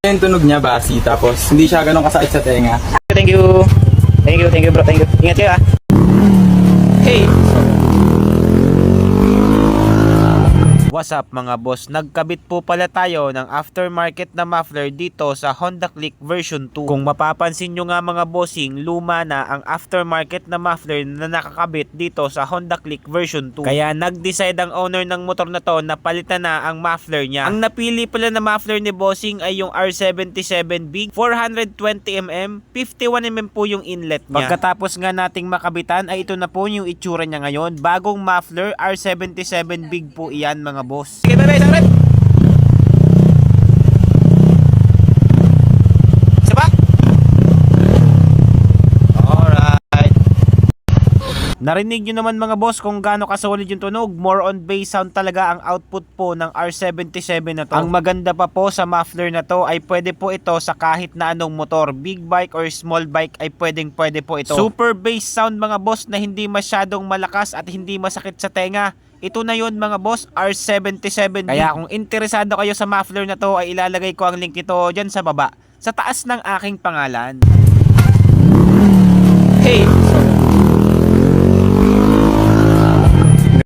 Yung tunog niya basi, tapos hindi siya ganun kasakit sa tenga. Thank you. Thank you bro, thank you. Ingat kayo ah. Hey! What's up mga boss? Nagkabit po pala tayo ng aftermarket na muffler dito sa Honda Click version 2. Kung mapapansin nyo nga mga bossing, luma na ang aftermarket na muffler na nakakabit dito sa Honda Click version 2. Kaya nag-decide ang owner ng motor na to na palitan na ang muffler niya. Ang napili pala na muffler ni bossing ay yung R77 Big 420mm, 51mm po yung inlet niya. Pagkatapos nga nating makabitan ay ito na po yung itsura niya ngayon. Bagong muffler R77 Big po iyan mga boss. Okay, bye-bye, Samret! Isa pa? Alright. Narinig nyo naman mga boss kung gaano kasolid yung tunog. More on bass sound talaga ang output po ng R77 na to. Ang maganda pa po sa muffler na to ay pwede po ito sa kahit na anong motor. Big bike or small bike ay pwede po ito. Super bass sound mga boss na hindi masyadong malakas at hindi masakit sa tenga. Ito na yun mga boss, R77. Kaya kung interesado kayo sa muffler na to ay ilalagay ko ang link nito dyan sa baba, sa taas ng aking pangalan. Hey!